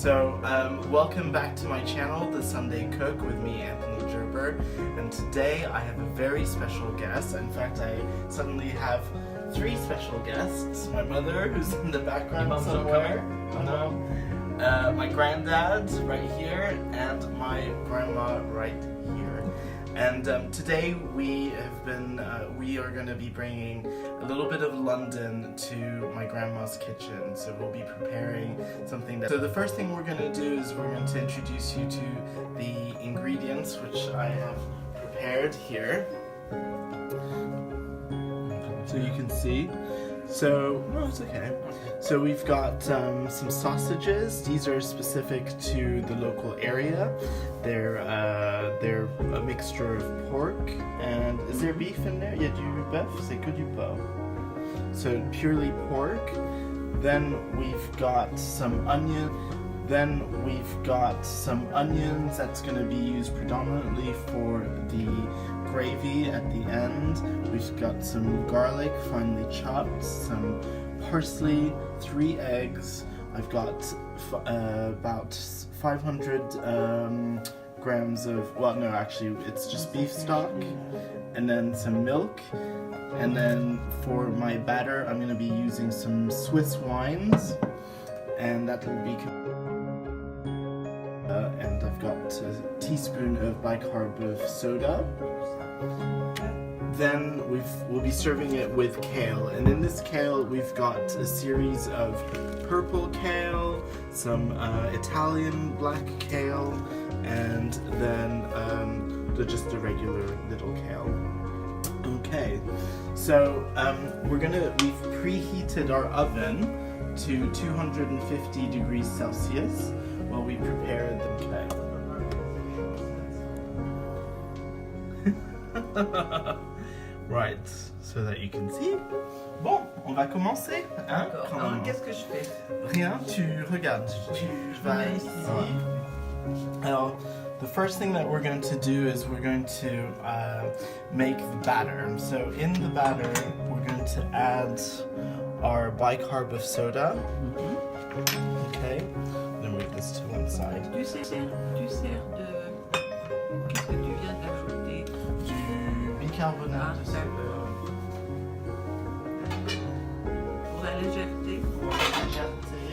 Welcome back to my channel, The Sunday Cook, with me, Anthony Gerber, and today I have a very special guest. In fact, I suddenly have three special guests. My mother, who's in the background somewhere, my granddad right here, and my grandma right here. And today we are going to be bringing a little bit of London to my grandma's kitchen. So we'll be preparing something that... So the first thing we're going to do is we're going to introduce you to the ingredients which I have prepared here. So you can see. So, no, it's okay. So we've got some sausages. These are specific to the local area. They're a mixture of pork and is there beef in there? Il y a du bœuf, c'est que du porc. So purely pork. Then we've got some onion. Then we've got some onions that's going to be used predominantly for the gravy at the end. We've got some garlic finely chopped, some parsley, 3 eggs. I've got about 500 grams of, well no, actually it's just beef stock, and then some milk. And then for my batter I'm going to be using some Swiss wines, and that will be and I've got a teaspoon of bicarb of soda. Then we'll be serving it with kale, and in this kale we've got a series of purple kale, some Italian black kale, and then just the regular little kale. Okay, so we've preheated our oven to 250 degrees Celsius while we prepare the kale. Right, so that you can see. Bon, on va commencer. Hein? Alors, qu'est-ce que je fais? Rien, tu regardes. Tu vas ici. Alors, the first thing that we're going to do is we're going to make the batter. So in the batter, we're going to add our bicarb of soda. Okay, then move this to one side. Tu sers de... Qu'est-ce que tu viens d'ajouter? Du bicarbonate de soda. Pour la légèreté. Pour la légèreté,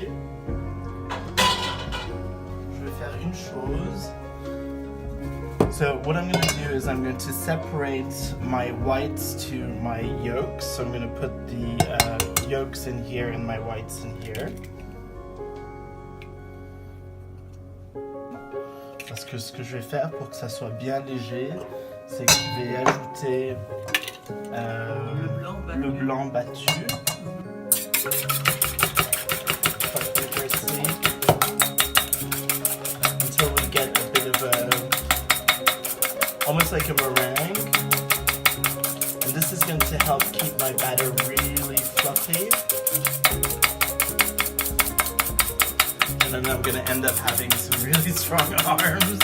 je vais faire une chose. So what I'm going to do is I'm going to separate my whites to my yolks. So I'm going to put the yolks in here and my whites in here. Parce que ce que je vais faire pour que ça soit bien léger, c'est que je vais ajouter le blanc battu. Until we get a bit of almost like a meringue. And this is going to help keep my batter really fluffy. And then I'm going to end up having some really strong arms.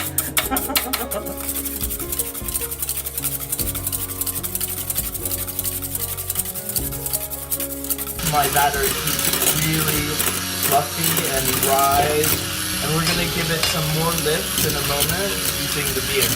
My batter keeps really fluffy and dry, and we're going to give it some more lift in a moment using the beer.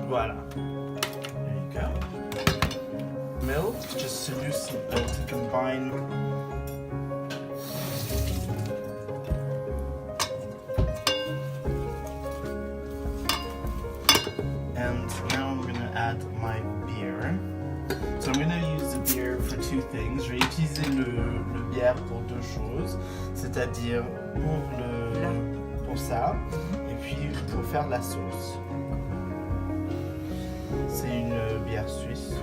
Voilà. There you go. Milk, just to loosen, to combine. And now I'm going to add my beer. So I'm going to use the beer for two things. Je vais utiliser le bière pour deux choses, c'est-à-dire pour ça, et puis pour faire la sauce. C'est une bière suisse.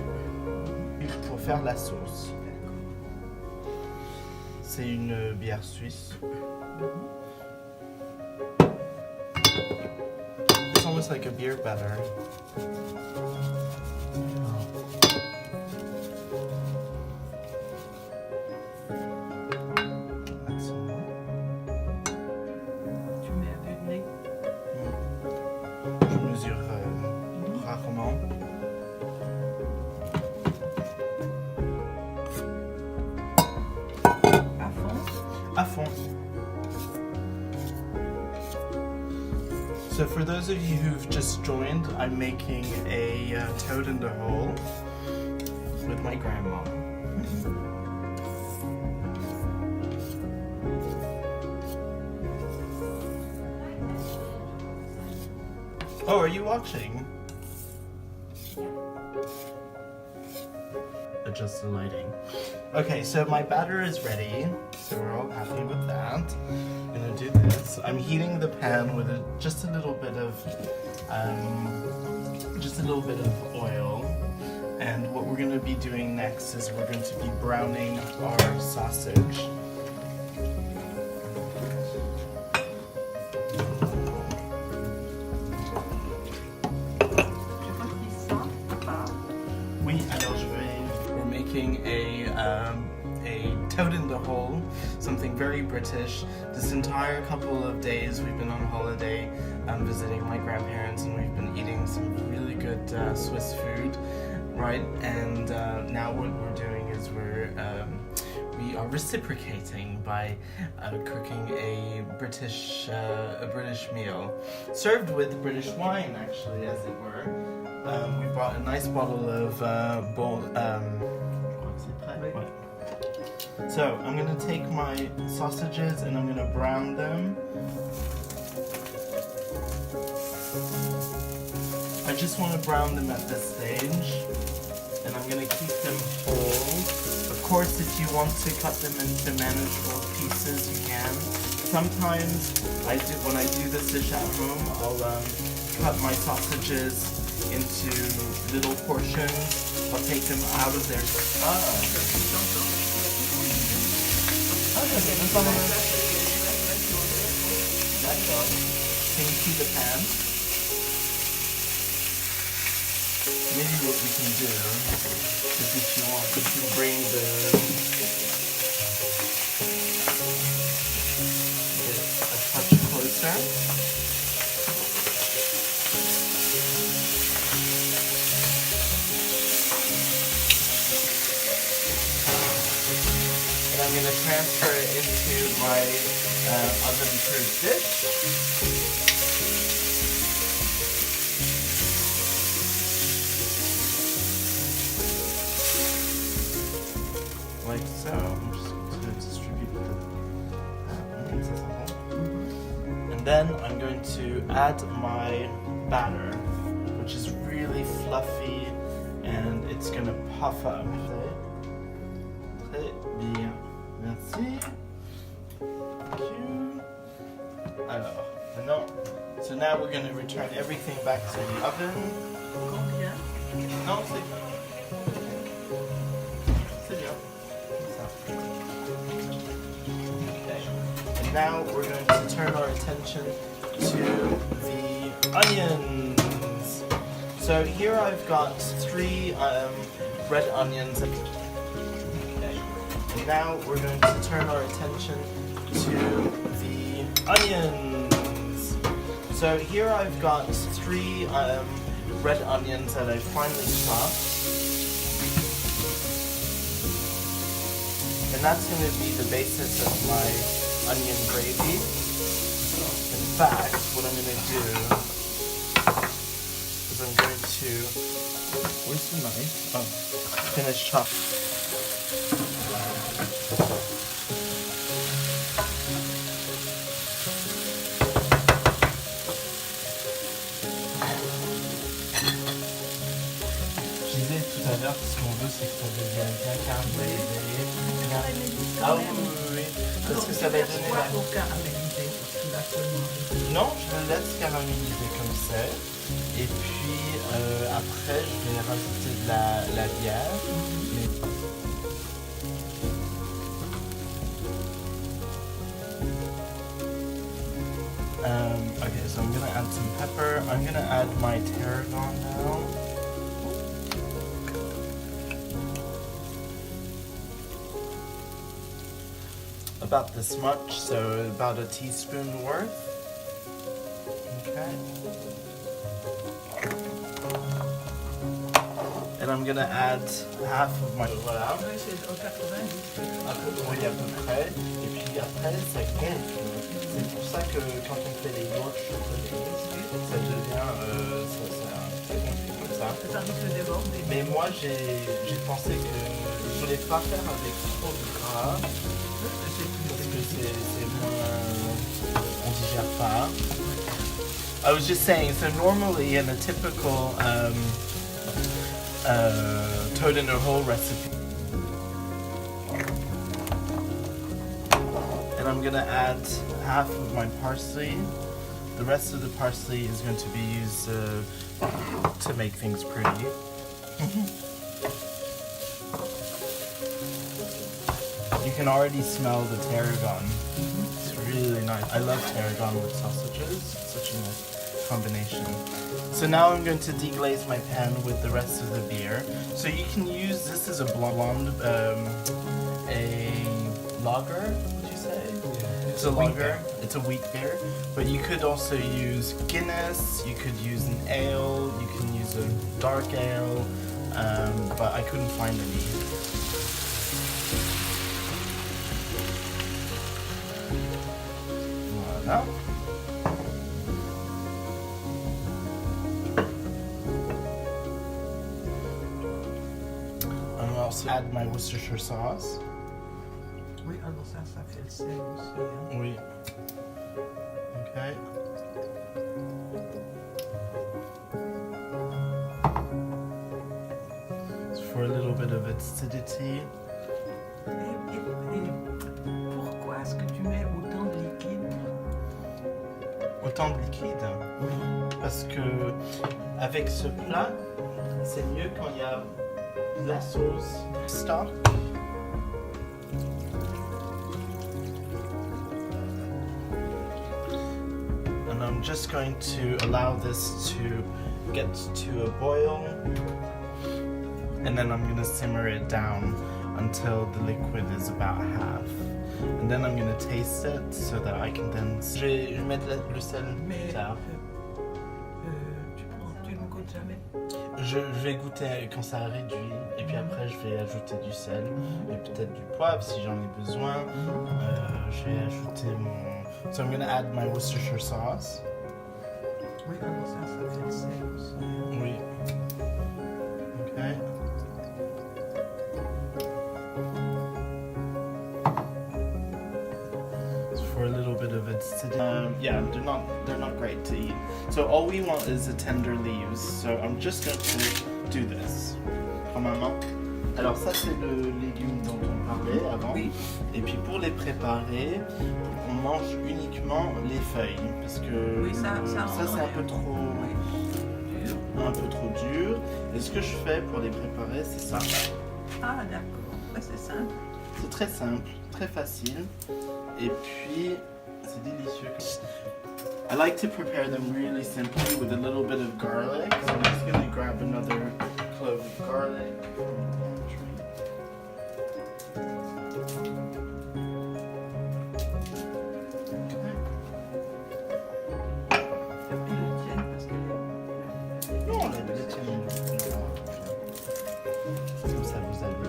Pour faire la sauce. C'est une bière suisse. It's almost like a beer batter. That's So for those of you who've just joined, I'm making a toad in the hole with my grandma. Oh, are you watching? Adjust the lighting. Okay, so my batter is ready, so we're all happy with that. I'm gonna do this. I'm heating the pan with just a little bit of oil. And what we're gonna be doing next is we're going to be browning our sausage. We're making a toad in the hole, something very British. This entire couple of days we've been on holiday visiting my grandparents, and we've been eating some really good Swiss food, right? And now what we're doing is we are reciprocating by cooking a British meal, served with British wine, actually, as it were. We bought a nice bottle of So I'm gonna take my sausages and I'm gonna brown them. I just want to brown them at this stage, and I'm gonna keep them whole. Of course, if you want to cut them into manageable pieces, you can. Sometimes when I do this dish at home, I'll cut my sausages into little portions. I'll take them out of their Can you see the pan? Maybe what we can do is, if you want, you can bring this a touch closer. And I'm going to transfer it into my oven-proof dish. Like so. I'm just going to distribute the and then I'm going to add my batter, which is really fluffy, and it's going to puff up. Très bien. Merci. Thank you. Alors, maintenant, so now we're going to return everything back to the oven. Combien? Non, c'est bien. And now we're going to turn our attention to the onions. So here I've got 3 red onions. And now we're going to turn our attention to the onions. So here I've got 3 red onions that I've finely chopped. And that's going to be the basis of my onion gravy. In fact, what I'm going to do is I'm going to, where's the knife? Oh, finish chopping. Je disais tout à l'heure que ce qu'on veut, c'est que ça devienne bien caramélisé. Ah oui, oui, oui, parce que ça va donner la... Pour caraméliser, parce qu'il a seulement... Non, je le laisse caraméliser comme ça. Et puis après, je vais rajouter de la bière. Okay, so I'm gonna add some pepper. I'm gonna add my tarragon now. About this much, so about a teaspoon worth. Okay. And I'm gonna add half of my... Voilà. Oui, c'est au 90. Oui, à peu près. Et puis après, ça gonfle. C'est pour ça ça que quand on fait les Yorkshire puddings, ça devient, ça continue comme ça. Ça risque de déborder. Mais moi j'ai pensé que je voulais pas faire avec trop de gras parce que c'est moins, on digère pas. I was just saying, so normally in a typical toad in a hole recipe, and I'm gonna add half of my parsley. The rest of the parsley is going to be used to make things pretty. You can already smell the tarragon. It's really nice. I love tarragon with sausages. It's such a nice combination. So now I'm going to deglaze my pan with the rest of the beer. So you can use, this is a blonde, a lager, would you say? It's a lager. It's a wheat beer. But you could also use Guinness, you could use an ale, you can use a dark ale, but I couldn't find any. Voilà. I'll also add my Worcestershire sauce. Oui, alors ça fait le sel aussi. Hein. Oui. Okay. So for a little bit of acidity. Et pourquoi est-ce que tu mets autant de liquide? Autant de liquide? Parce que avec ce plat, c'est mieux quand il y a de la sauce stock. And I'm just going to allow this to get to a boil, and then I'm going to simmer it down until the liquid is about half. And then I'm going to taste it so that I can then... Je vais mettre le sel plus tard. Tu ne goûtes jamais? Je vais goûter quand ça réduit, et puis après je vais ajouter du sel et peut-être du poivre si j'en ai besoin. Je vais ajouter mon... So I'm going to add my Worcestershire sauce. Oui, alors ça fait le sel aussi. Hein. Oui. Okay. So for a little bit of acidity. Yeah, they're not great to eat. So all we want is the tender leaves. So I'm just going to do this. Prends ma main. Alors ça c'est le légume dont on parlait avant. Oui. Et puis pour les préparer, on mange uniquement les feuilles parce que Oui, ça c'est un peu trop. Un peu trop dur. Et ce que je fais pour les préparer, c'est ça. Ah, d'accord. Ouais, c'est simple. C'est très simple, très facile. Et puis, c'est délicieux. I like to prepare them really simply with a little bit of garlic. So I'm just going to grab another clove of garlic from the pantry. Comme ça, vous avez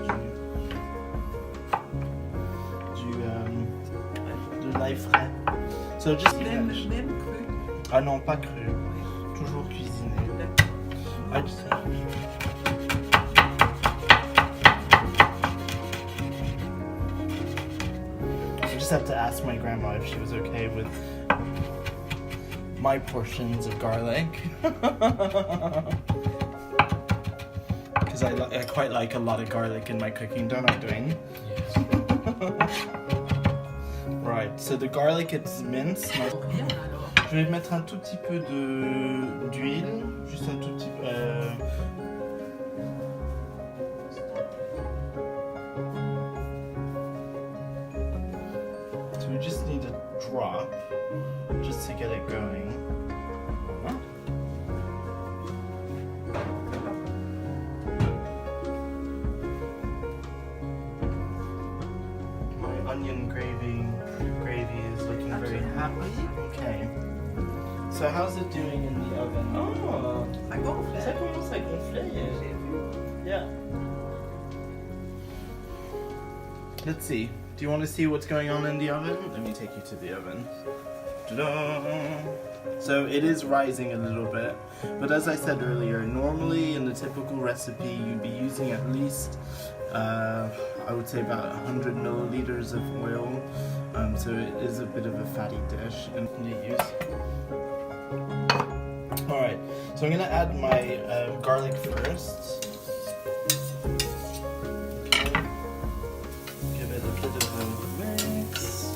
de l'ail frais. So just Même cru. Ah non, pas cru. Toujours cuisiné. I just have to ask my grandma if she was okay with my portions of garlic. Because I quite like a lot of garlic in my cooking, don't I, Dwayne? Yes. Right, so the garlic is minced. Bien alors. Je vais mettre un tout petit peu d'huile, juste un tout petit peu. So we just need a drop, just to get it going. Voilà. My onion gravy is looking very happy. Okay. So how's it doing in the oven? Oh, Ça gonfle. ça commence à gonfler. J'ai vu. Yeah. Let's see. Do you want to see what's going on in the oven? Let me take you to the oven. So it is rising a little bit, but as I said earlier, normally in the typical recipe you'd be using at least I would say about 100 milliliters of oil, so it is a bit of a fatty dish and you use. Alright, so I'm going to add my garlic first. Give it a bit of a mix.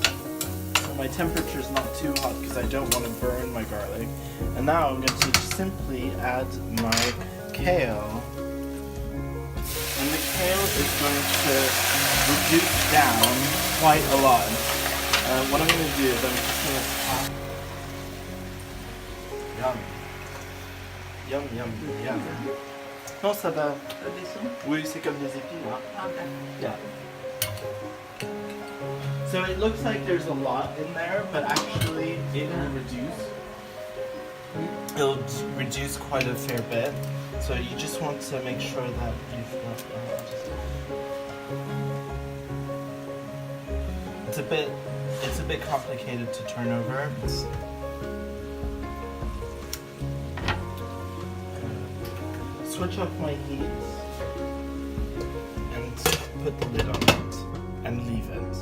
So my temperature is not too hot because I don't want to burn my garlic. And now I'm going to simply add my kale. And the kale is going to reduce down quite a lot. What I'm going to do is I'm just going to tap. Yum. Yum, yum, yum. Non, ça va. Ça descend? Oui, c'est comme des épines. Hein? Ah, d'accord. Yeah. So it looks like there's a lot in there, but actually it will reduce. It'll reduce quite a fair bit. So you just want to make sure that you've got. It's a bit complicated to turn over. Switch off my heat and put the lid on it and leave it.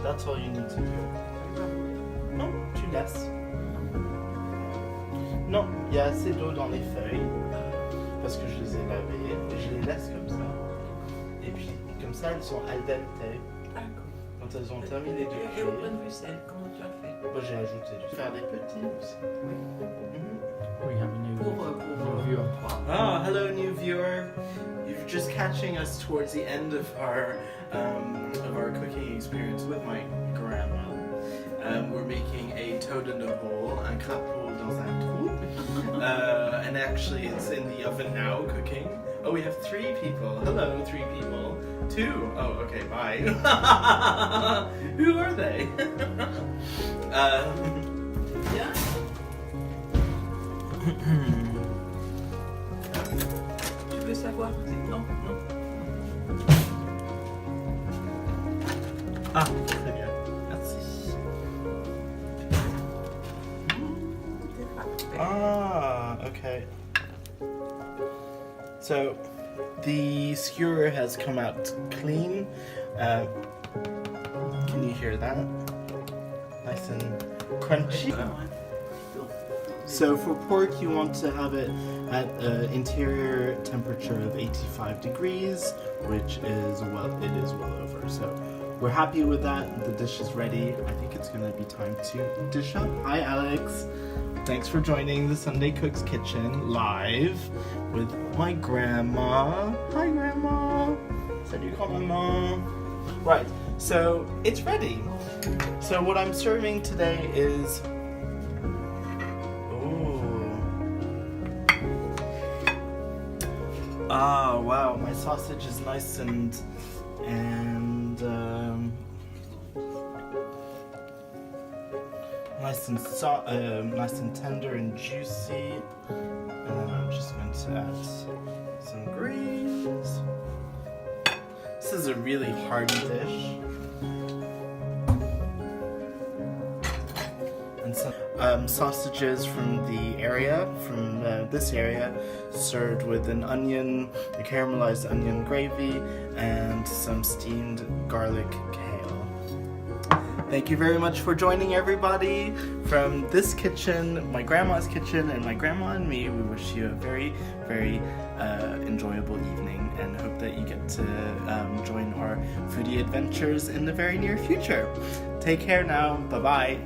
That's all you need to do. Non, tu laisses. Non, il y a assez d'eau dans les feuilles parce que je les ai lavées et je les laisse comme ça. Et puis comme ça elles sont al dente. D'accord. Quand elles ont terminé de Et cuire. au point de vue sel, comment tu as fait? Moi j'ai ajouté du faire des petits aussi. Oui. We have a new viewer. Ah, hello new viewer. You're just catching us towards the end of our cooking experience with my grandma. We're making a toad in a hole, un crapaud dans un trou. And actually it's in the oven now cooking. Oh, we have 3 people. Hello, 3 people. 2. Oh, okay, bye. Who are they? Bien. Tu veux savoir? Non, non. Ah, très bien. Merci. Ah, okay. So, the skewer has come out clean. Can you hear that? Nice and crunchy. So for pork, you want to have it at an interior temperature of 85 degrees, which is well over. So we're happy with that. The dish is ready. I think it's going to be time to dish up. Hi, Alex. Thanks for joining the Sunday Cook's Kitchen live with my grandma. Hi, Grandma. Salut, Grand-Maman. Right, so it's ready. So what I'm serving today is ah, wow, my sausage is nice and nice and tender and juicy. And then I'm just going to add some greens. This is a really hearty dish. And some sausages from the area, from this area, served with an onion, a caramelized onion gravy, and some steamed garlic kale. Thank you very much for joining, everybody. From this kitchen, my grandma's kitchen, and my grandma and me, we wish you a very, very enjoyable evening and hope that you get to join our foodie adventures in the very near future. Take care now. Bye-bye.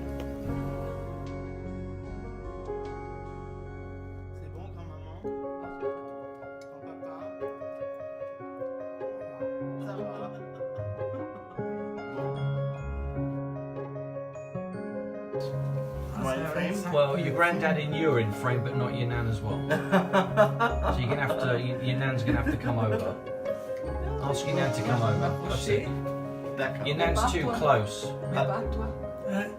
Well, your granddad in you're in frame, but not your nan as well. So you're gonna have to. Your nan's gonna have to come over. Ask your nan to come over. That's it. Your nan's too close. Mais pas toi.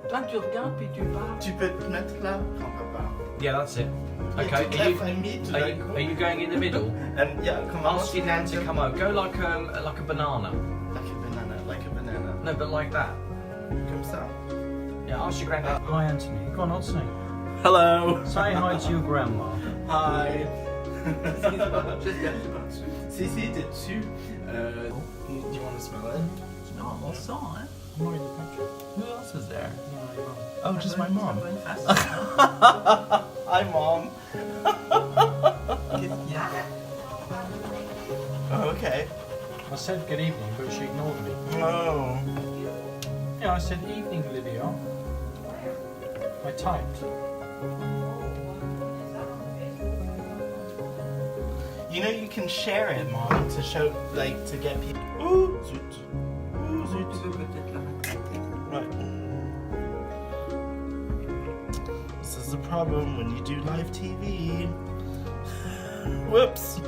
Toi, tu regardes puis tu parles. Tu peux te mettre là, grand-papa. Yeah, that's it. Okay. Are you going in the middle? And yeah, come on. Ask your nan to come over. Go like a banana. Like a banana. No, but like that. Comme ça. Yeah, ask your granddad. Hi, Anthony. Go on, I'll say. Hello. Say hi to your grandma. Hi. J'espère que c'est pas dessus. Si, t'es dessus. Do you want to smell it? Non, on sent, hein. I'm not in the picture. Who else is there? Oh, just my mom. Bonne face. Hi, Mom. Qu'est-ce qu'il y a? Oh, okay. I said good evening, but she ignored me. Oh. Yeah, I said evening, Lydia. I typed. You know you can share it, Mom, to show, like, to get people. Ooh, zut. Ooh, Tu zut. veux peut-être la raconter. Right. This is the problem when you do live TV. Whoops.